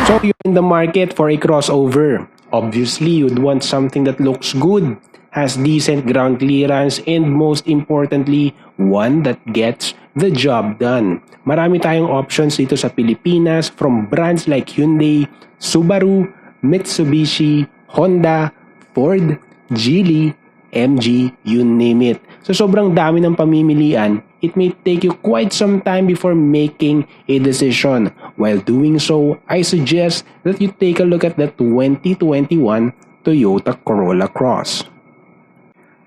So you're in the market for a crossover. Obviously, you'd want something that looks good, has decent ground clearance, and most importantly, one that gets the job done. Marami tayong options dito sa Pilipinas from brands like Hyundai, Subaru, Mitsubishi, Honda, Ford, Geely, MG, you name it. So sobrang dami ng pamimilian, it may take you quite some time before making a decision. While doing so, I suggest that you take a look at the 2021 Toyota Corolla Cross.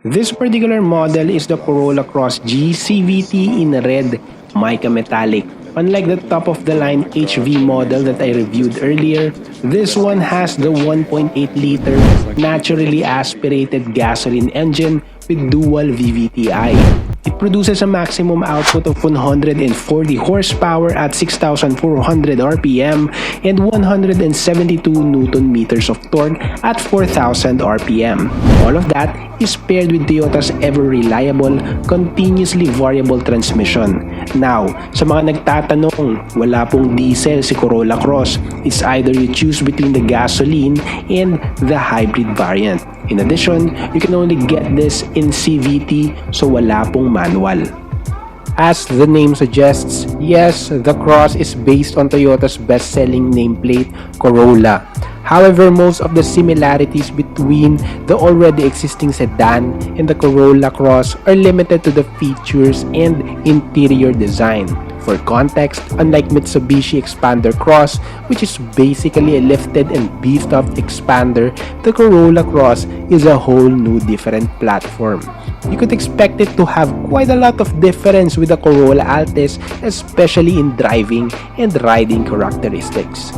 This particular model is the Corolla Cross G CVT in red mica metallic. Unlike the top-of-the-line HV model that I reviewed earlier, this one has the 1.8-liter naturally aspirated gasoline engine with dual VVTi. It produces a maximum output of 140 horsepower at 6,400 RPM and 172 Newton meters of torque at 4,000 RPM. All of that is paired with Toyota's ever-reliable, continuously variable transmission. Now, sa mga nagtatanong, wala pong diesel si Corolla Cross. It's either you choose between the gasoline and the hybrid variant. In addition, you can only get this in CVT, so wala pong manual. As the name suggests, yes, the Cross is based on Toyota's best-selling nameplate, Corolla. However, most of the similarities between the already existing sedan and the Corolla Cross are limited to the features and interior design. For context, unlike Mitsubishi Expander Cross, which is basically a lifted and beefed up expander, the Corolla Cross is a whole new different platform. You could expect it to have quite a lot of difference with the Corolla Altis, especially in driving and riding characteristics.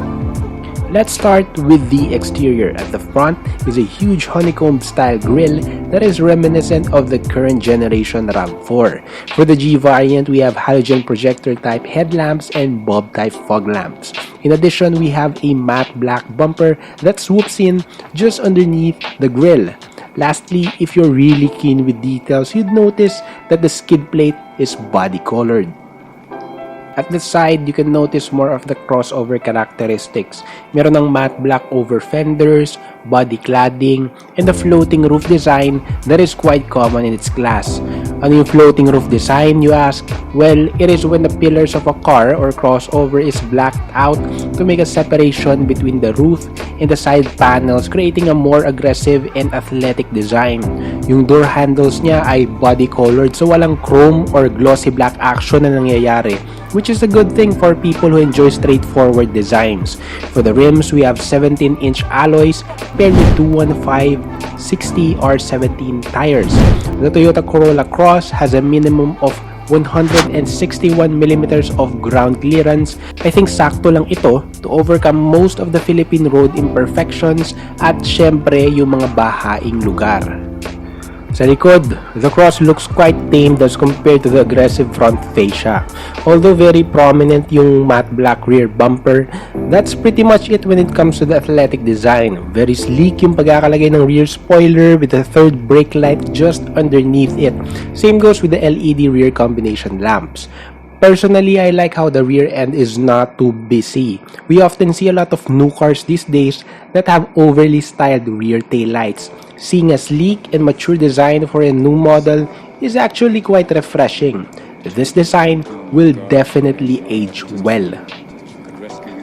Let's start with the exterior. At the front is a huge honeycomb style grille that is reminiscent of the current generation RAV4. For the G variant, we have halogen projector type headlamps and bulb type fog lamps. In addition, we have a matte black bumper that swoops in just underneath the grille. Lastly, if you're really keen with details, you'd notice that the skid plate is body colored. At the side, you can notice more of the crossover characteristics. Meron ng matte black over fenders, body cladding, and the floating roof design that is quite common in its class. Ano yung floating roof design, you ask? Well, it is when the pillars of a car or crossover is blacked out to make a separation between the roof and the side panels, creating a more aggressive and athletic design. Yung door handles niya ay body colored, so walang chrome or glossy black action na nangyayari, which is a good thing for people who enjoy straightforward designs. For the rims, we have 17-inch alloys paired with 215 60 R17 tires. The Toyota Corolla Cross has a minimum of 161mm of ground clearance. I think sakto lang ito to overcome most of the Philippine road imperfections at syempre yung mga bahaing lugar. Sa likod, the Cross looks quite tamed as compared to the aggressive front fascia. Although very prominent yung matte black rear bumper, that's pretty much it when it comes to the athletic design. Very sleek yung pagkakalagay ng rear spoiler with the third brake light just underneath it. Same goes with the LED rear combination lamps. Personally, I like how the rear end is not too busy. We often see a lot of new cars these days that have overly styled rear taillights. Seeing a sleek and mature design for a new model is actually quite refreshing. This design will definitely age well.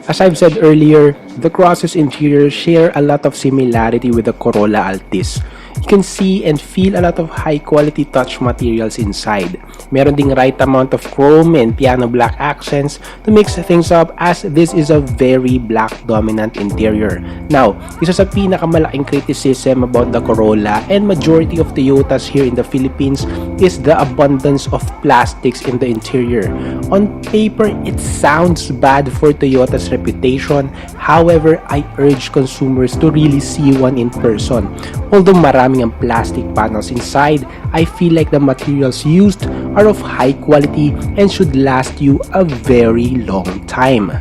As I've said earlier, the Cross's interior share a lot of similarity with the Corolla Altis. You can see and feel a lot of high-quality touch materials inside. Meron ding right amount of chrome and piano black accents to mix things up, as this is a very black-dominant interior. Now, isa sa pinakamalaking criticism about the Corolla and majority of Toyotas here in the Philippines is the abundance of plastics in the interior. On paper, it sounds bad for Toyota's reputation. However, I urge consumers to really see one in person. Although maraming ang plastic panels inside, I feel like the materials used are of high quality and should last you a very long time.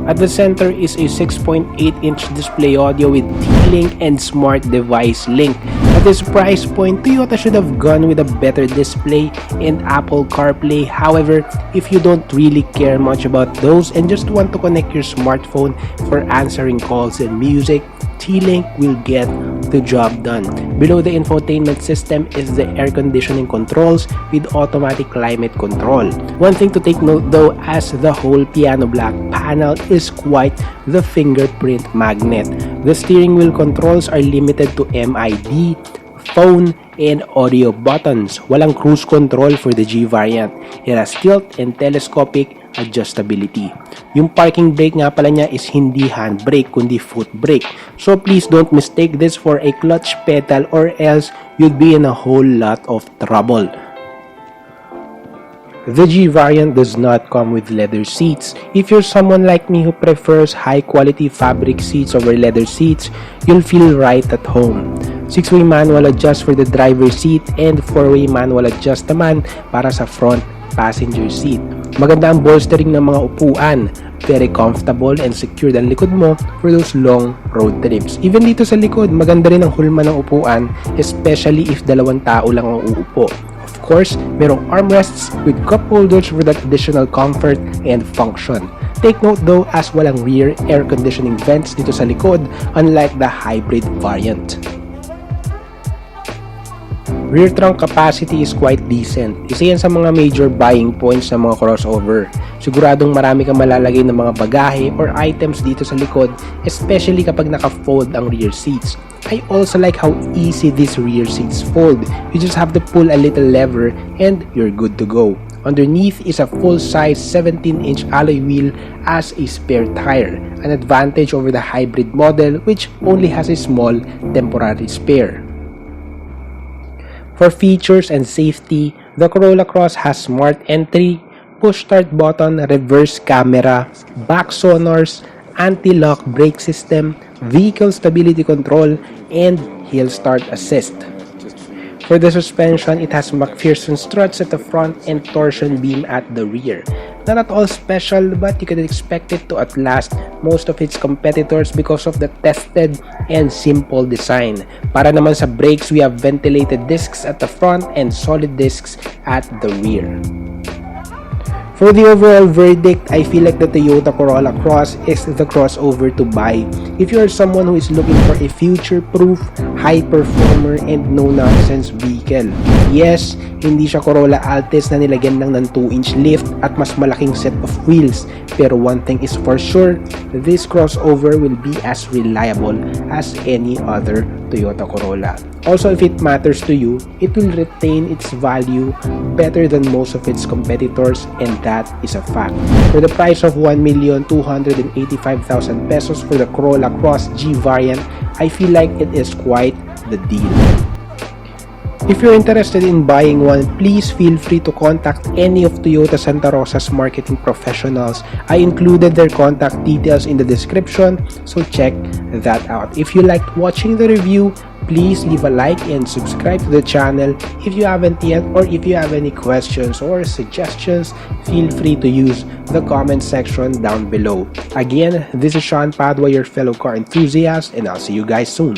At the center is a 6.8-inch display audio with T-Link and Smart Device Link that this price point, Toyota should have gone with a better display and Apple CarPlay. However, if you don't really care much about those and just want to connect your smartphone for answering calls and music, T-Link will get the job done. Below the infotainment system is the air conditioning controls with automatic climate control. One thing to take note though, as the whole piano black panel is quite the fingerprint magnet. The steering wheel controls are limited to MID, phone, and audio buttons. Walang cruise control for the G variant. It has tilt and telescopic adjustability. Yung parking brake nga pala niya is hindi handbrake kundi foot brake. So please don't mistake this for a clutch pedal or else you'd be in a whole lot of trouble. The G variant does not come with leather seats. If you're someone like me who prefers high quality fabric seats over leather seats, you'll feel right at home. 6-way manual adjust for the driver's seat and 4-way manual adjust naman para sa front passenger seat. Maganda ang bolstering ng mga upuan. Very comfortable and secure ang likod mo for those long road trips. Even dito sa likod, maganda rin ang hulma ng upuan, especially if dalawang tao lang ang uupo. Of course, merong armrests with cup holders for that additional comfort and function. Take note though, as walang rear air conditioning vents dito sa likod, unlike the hybrid variant. Rear trunk capacity is quite decent. Isa yan sa mga major buying points ng mga crossover. Siguradong marami kang malalagay ng mga bagahe or items dito sa likod, especially kapag naka-fold ang rear seats. I also like how easy these rear seats fold. You just have to pull a little lever and you're good to go. Underneath is a full-size 17-inch alloy wheel as a spare tire, an advantage over the hybrid model which only has a small temporary spare. For features and safety, the Corolla Cross has smart entry, push start button, reverse camera, back sonars, anti-lock brake system, vehicle stability control, and hill start assist. For the suspension, it has McPherson struts at the front and torsion beam at the rear. Not at all special, but you can expect it to outlast most of its competitors because of the tested and simple design. Para naman sa brakes, we have ventilated discs at the front and solid discs at the rear. For the overall verdict, I feel like the Toyota Corolla Cross is the crossover to buy if you are someone who is looking for a future-proof, high-performer, and no-nonsense vehicle. Yes, hindi siya Corolla Altis na nilagyan lang ng 2-inch lift at mas malaking set of wheels. Pero one thing is for sure, this crossover will be as reliable as any other Toyota Corolla. Also, if it matters to you, it will retain its value better than most of its competitors, and that is a fact. For the price of 1,285,000 pesos for the Corolla Cross G variant, I feel like it is quite the deal. If you're interested in buying one, please feel free to contact any of Toyota Santa Rosa's marketing professionals. I included their contact details in the description, so check that out. If you liked watching the review, please leave a like and subscribe to the channel if you haven't yet, or if you have any questions or suggestions, feel free to use the comment section down below. Again, this is Sean Padua, your fellow car enthusiast, and I'll see you guys soon.